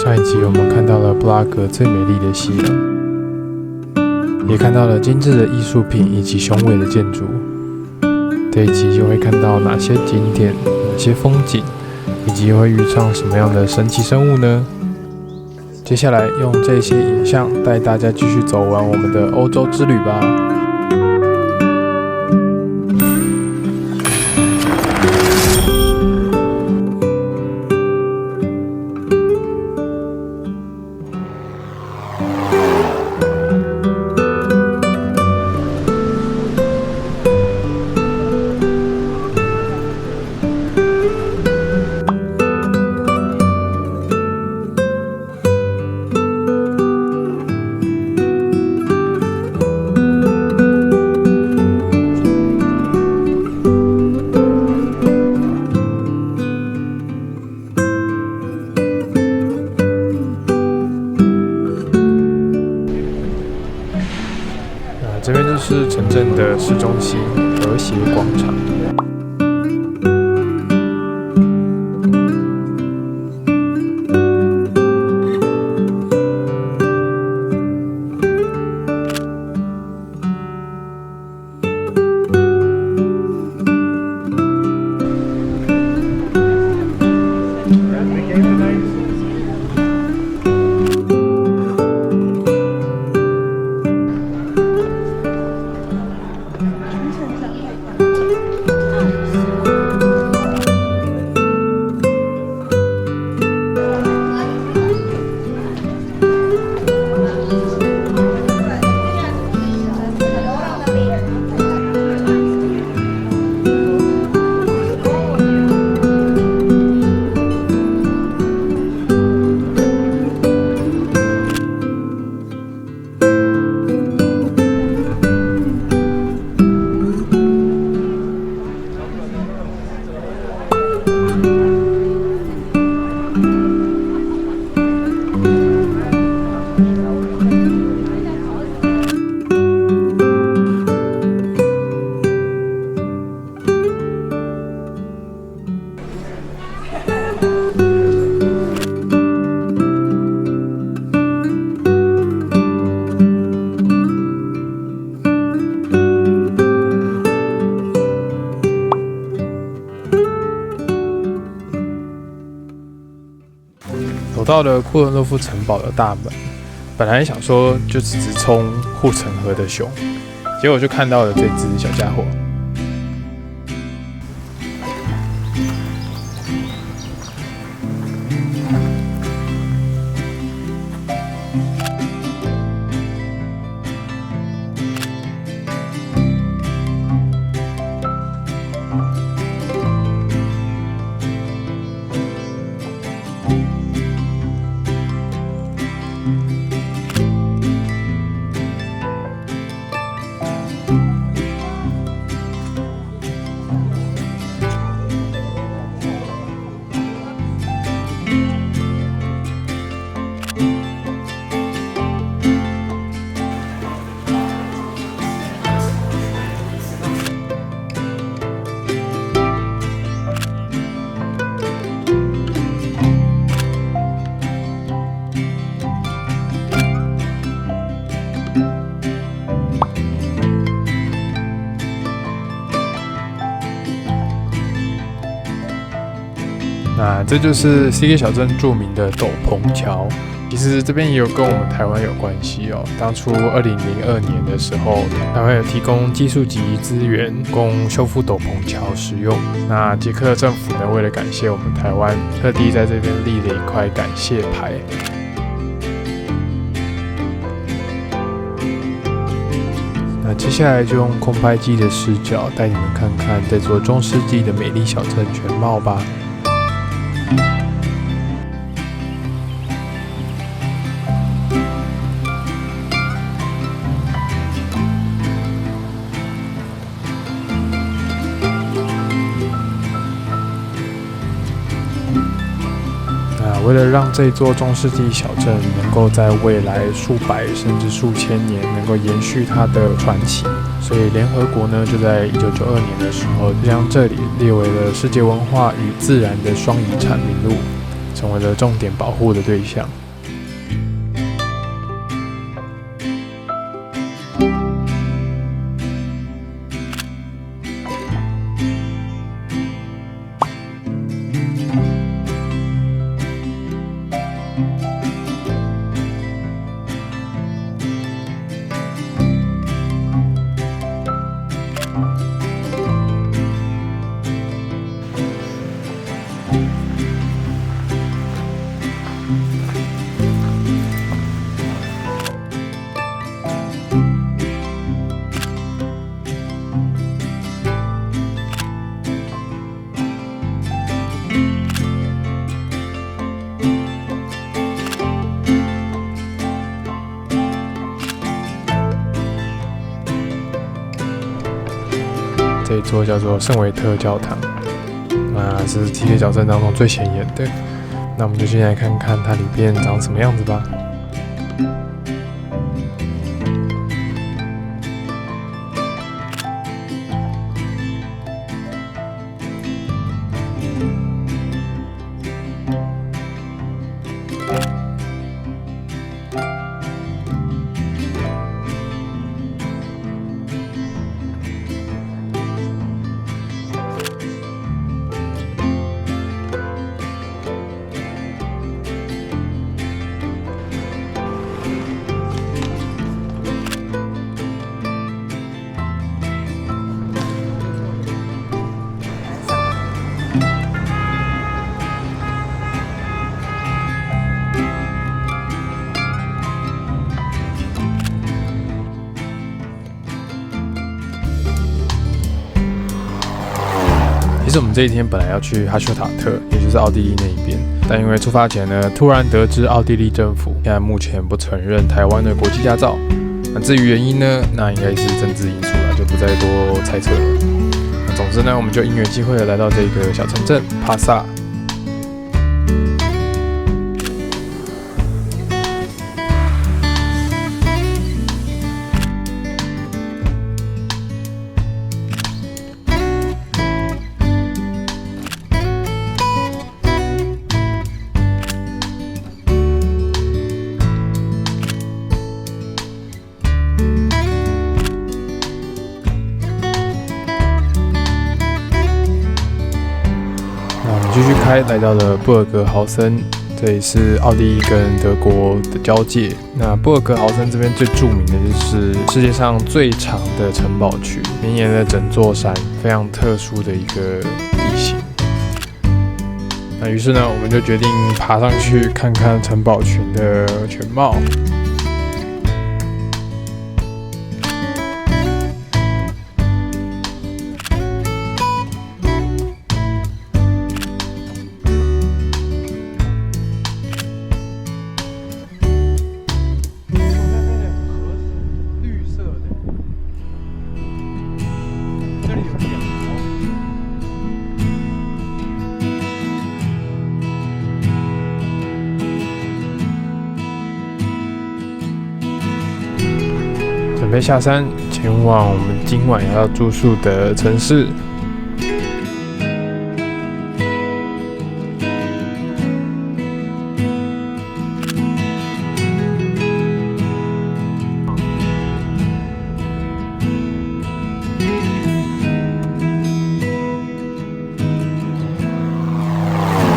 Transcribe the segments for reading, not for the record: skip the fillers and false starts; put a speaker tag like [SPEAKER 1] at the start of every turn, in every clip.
[SPEAKER 1] 上一集我们看到了布拉格最美丽的夕阳，也看到了精致的艺术品以及雄伟的建筑。这一集又会看到哪些景点、哪些风景，以及会遇上什么样的神奇生物呢？接下来用这些影像带大家继续走完我们的欧洲之旅吧。这边就是城镇的市中心和谐广场。走到了库伦诺夫城堡的大门，本来想说就只是冲护城河的熊，结果就看到了这只小家伙。那这就是 CK 小镇著名的斗篷桥。其实这边也有跟我们台湾有关系哦。当初2002年的时候，台湾有提供技术及资源供修复斗篷桥使用。那捷克政府呢，为了感谢我们台湾，特地在这边立了一块感谢牌。那接下来就用空拍机的视角带你们看看这座中世纪的美丽小镇全貌吧。为了让这座中世纪小镇能够在未来数百甚至数千年能够延续它的传奇，所以联合国呢就在1992年的时候，将这里列为了世界文化与自然的双遗产名录，成成为了重点保护的对象。这一座叫做圣维特教堂，那是这些角色当中最显眼的。那我们就先来看看它里边长什么样子吧。其实我们这一天本来要去哈修塔特，也就是奥地利那一边，但因为出发前呢，突然得知奥地利政府现在目前不承认台湾的国际驾照。那至于原因呢，那应该是政治因素了，就不再多猜测了。那总之呢，我们就因缘际会的来到这个小城镇帕萨。继续开，来到了布尔格豪森，这里是奥地利跟德国的交界。那布尔格豪森这边最著名的就是世界上最长的城堡群，绵延了整座山，非常特殊的一个地形。那于是呢，我们就决定爬上去看看城堡群的全貌。准备下山，前往我们今晚要住宿的城市。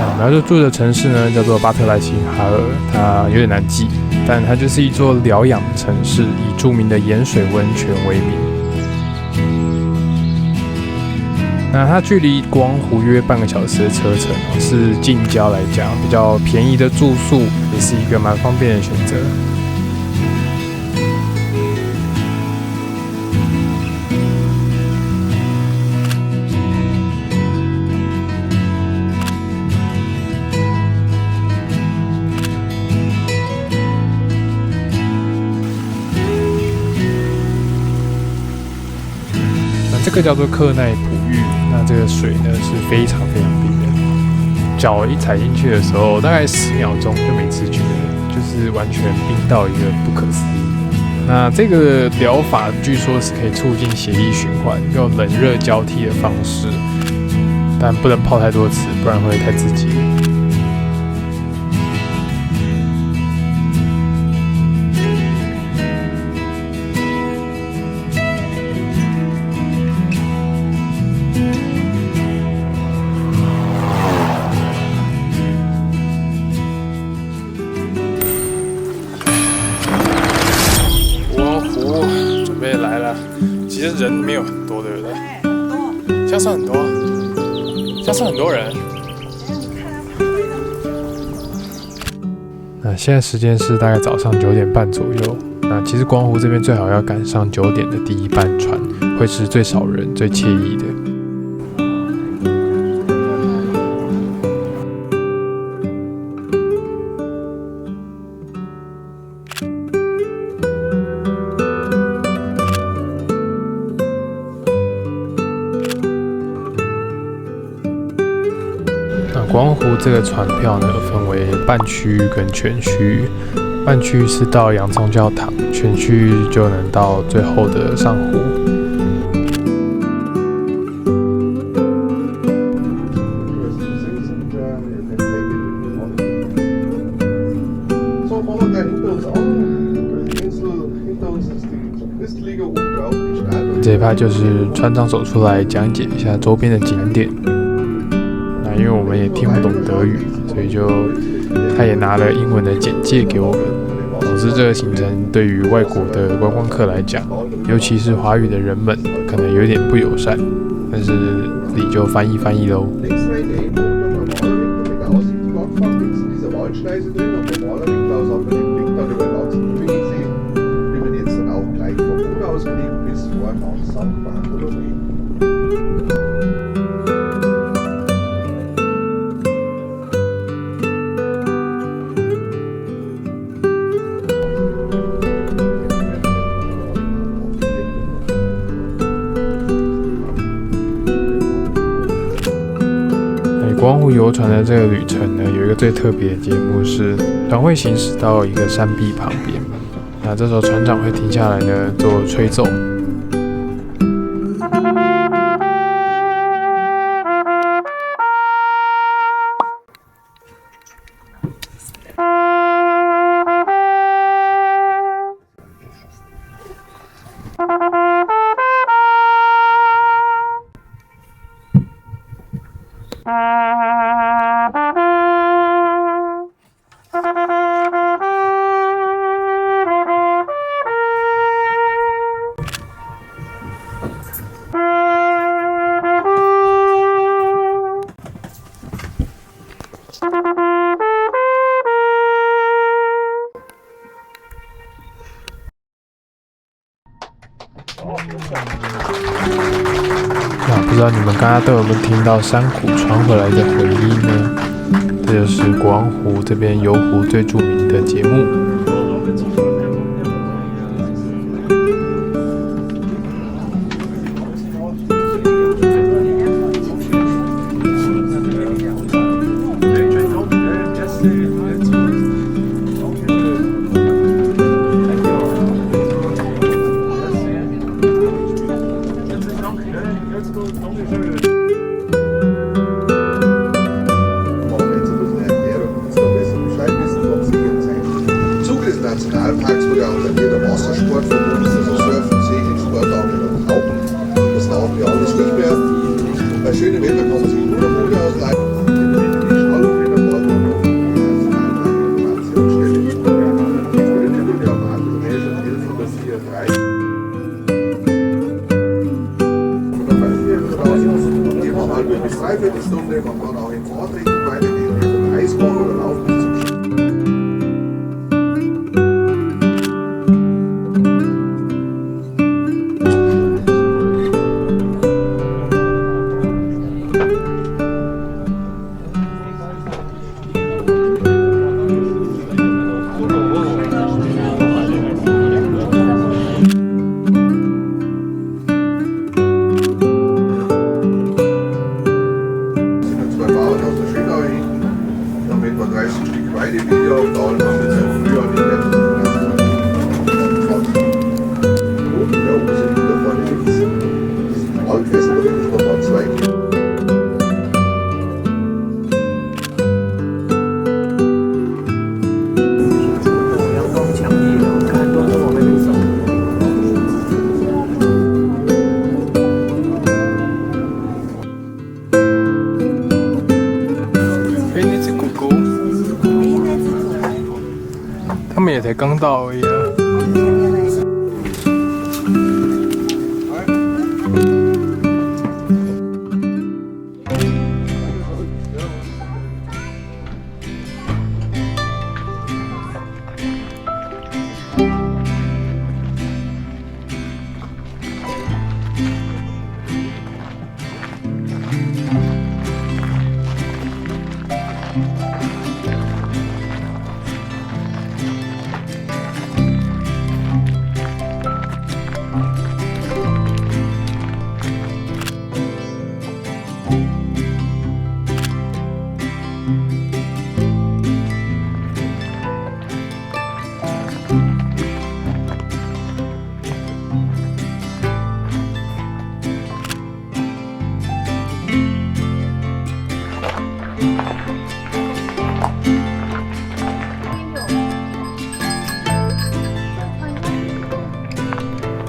[SPEAKER 1] 我们要住的城市呢，叫做巴特莱辛哈尔，它有点难记，但它就是一座疗养的城市，以著名的盐水温泉为名。那它距离国王湖约半个小时的车程，是近郊来讲比较便宜的住宿，也是一个蛮方便的选择。这个叫做克奈普浴，那这个水呢是非常非常冰的，脚一踩进去的时候，大概10秒钟就没知觉了，就是完全冰到一个不可思议。那这个疗法据说是可以促进血液循环，用冷热交替的方式，但不能泡太多次，不然会太刺激。准备来了。其实人没有很多，对不对？很多。这样算很多，这样算很多人。那现在时间是大概早上9点半左右。那其实光湖这边最好要赶上9点的第一班船，会是最少人、最惬意的。光湖这个船票呢，分为半区跟全区。半区是到洋葱教堂，全区就能到最后的上湖。这一趴就是船长走出来讲解一下周边的景点。因为我们也听不懂德语，所以他也拿了英文的简介给我们。总之，这个行程对于外国的观光客来讲，尤其是华语的人们，可能有点不友善，但是你就翻译喽。光湖游船的这个旅程呢，有一个最特别的节目是，船会行驶到一个山壁旁边，那这时候船长会停下来呢做吹奏。那不知道你们刚刚都有没有听到山谷传回来的回音呢？这就是国王湖这边游湖最著名的节目。
[SPEAKER 2] Nationalparks wurde ja unter jeder Wassersport verbunden, also Surfen, Segeln, Sportarten und Tauchen. Das tauchen wir alles nicht mehr. Bei schönem Wetter kann man sich nur noch Boote ausleihen. Die Schallufäder waren noch Nationalinformationsstelle. Die Gründe der Amateurmäßig 1104 Oder bei 4 immer halbe bis dreiviertel Stunde. Man kann auch in Fahrtrichtung weitergehen, über Eisbahn oder Laufen bis zum
[SPEAKER 1] 他们也才刚到而已啊。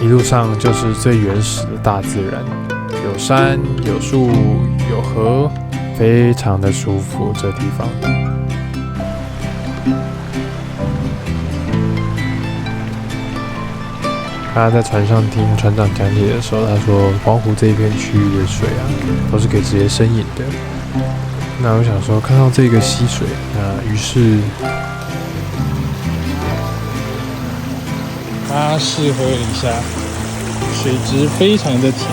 [SPEAKER 1] 一路上就是最原始的大自然，有山有树有河，非常的舒服。这地方。他在船上听船长讲解的时候，他说黄湖这一片区域的水啊，都是可以直接生饮的。那我想说，看到这个溪水，那于是
[SPEAKER 3] 他试喝了一下，水质非常的甜。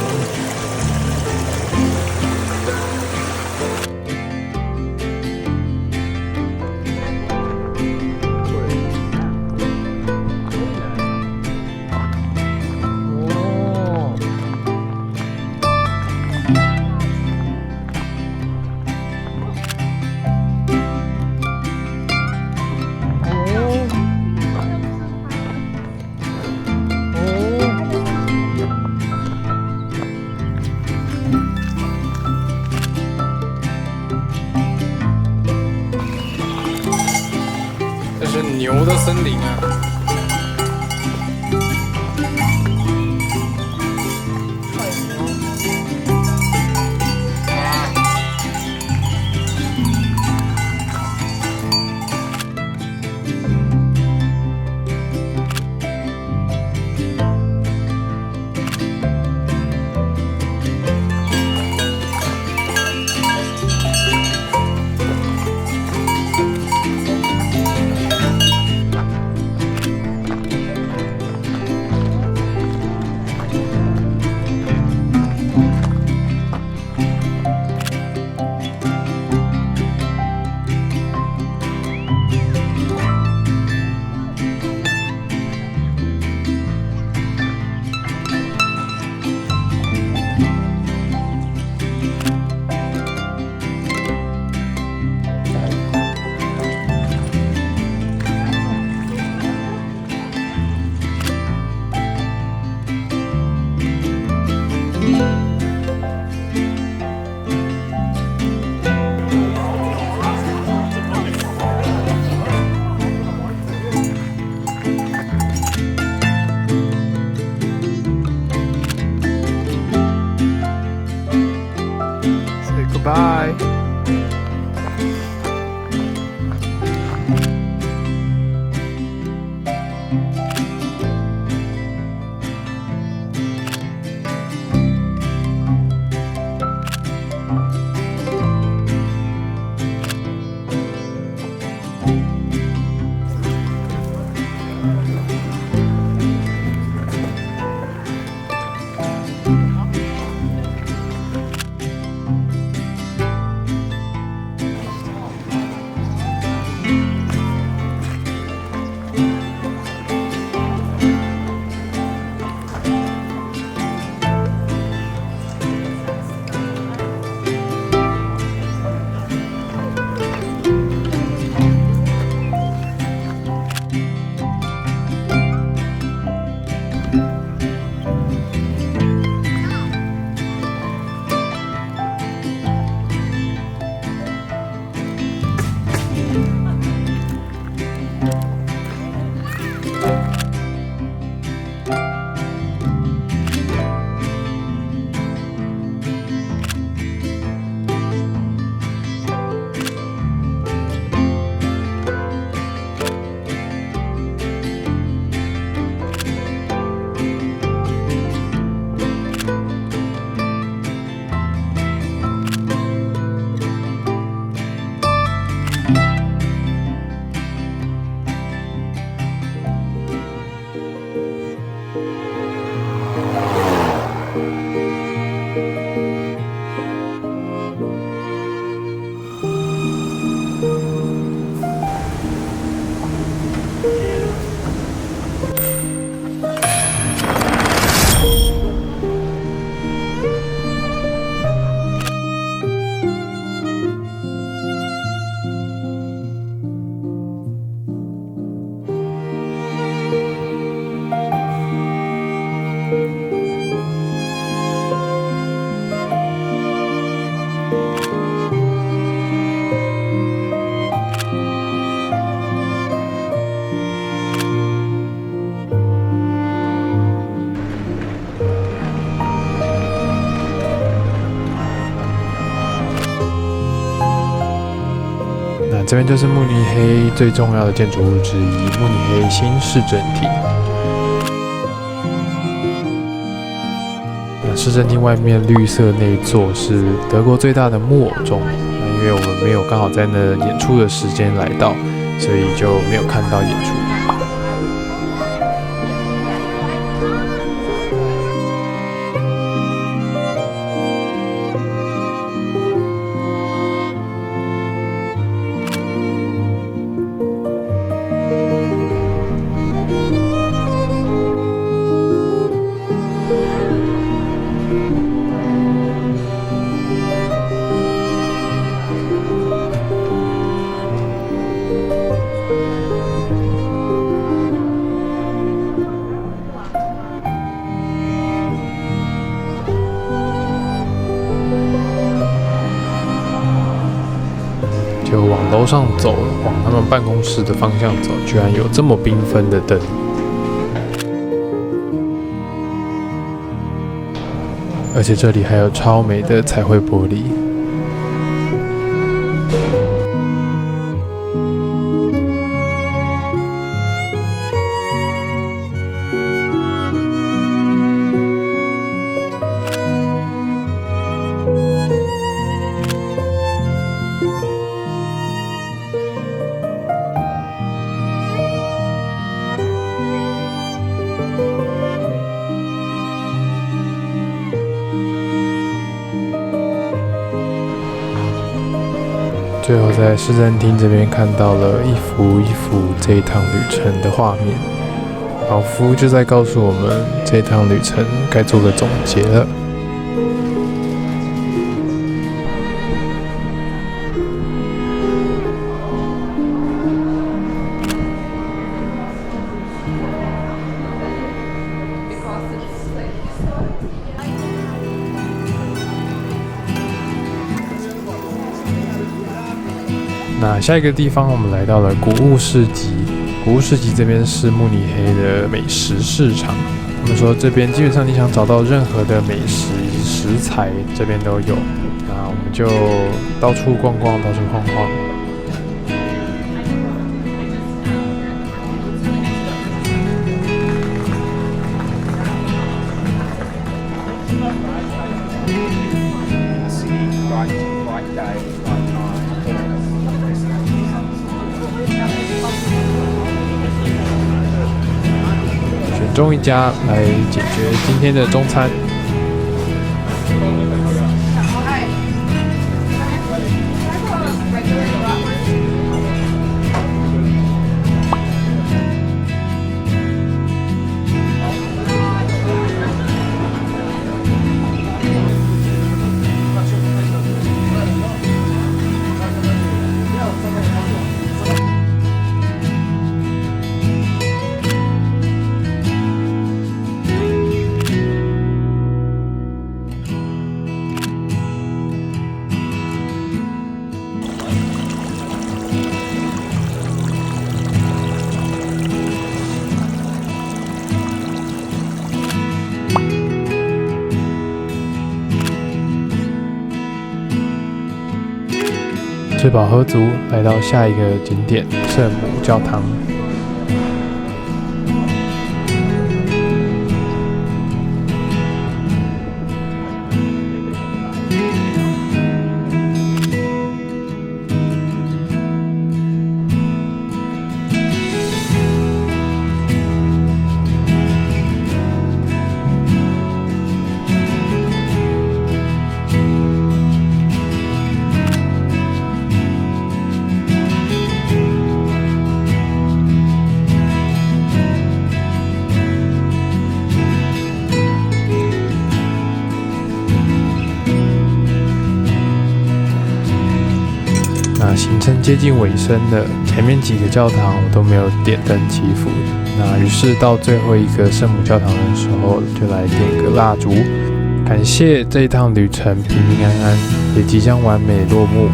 [SPEAKER 1] 这是牛的森林啊！这边就是慕尼黑最重要的建筑物之一——慕尼黑新市政厅。市政厅外面绿色那一座是德国最大的木偶钟。因为我们没有刚好在那演出的时间来到，所以就没有看到演出。就往楼上走，往他们办公室的方向走，居然有这么缤纷的灯。而且这里还有超美的彩绘玻璃。最后在市政厅这边看到了一幅一幅这一趟旅程的画面，老夫就在告诉我们这一趟旅程该做个总结了。那下一个地方，我们来到了古物市集。古物市集这边是慕尼黑的美食市场。他们说这边基本上你想找到任何的美食以及食材，这边都有。那我们就到处逛逛，到处晃晃。选中一家来解决今天的中餐。吃饱喝足，来到下一个景点圣母教堂。行程接近尾声了，前面几个教堂我都没有点灯祈福，那于是到最后一个圣母教堂的时候，就来点个蜡烛，感谢这一趟旅程平平安安，也即将完美落幕。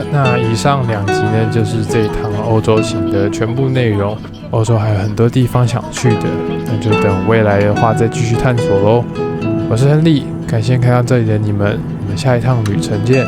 [SPEAKER 1] 的，那以上2集呢，就是这一趟欧洲行的全部内容。欧洲还有很多地方想去的，那就等未来的话再继续探索咯。我是亨利，感谢看到这里的你们，我们下一趟旅程见。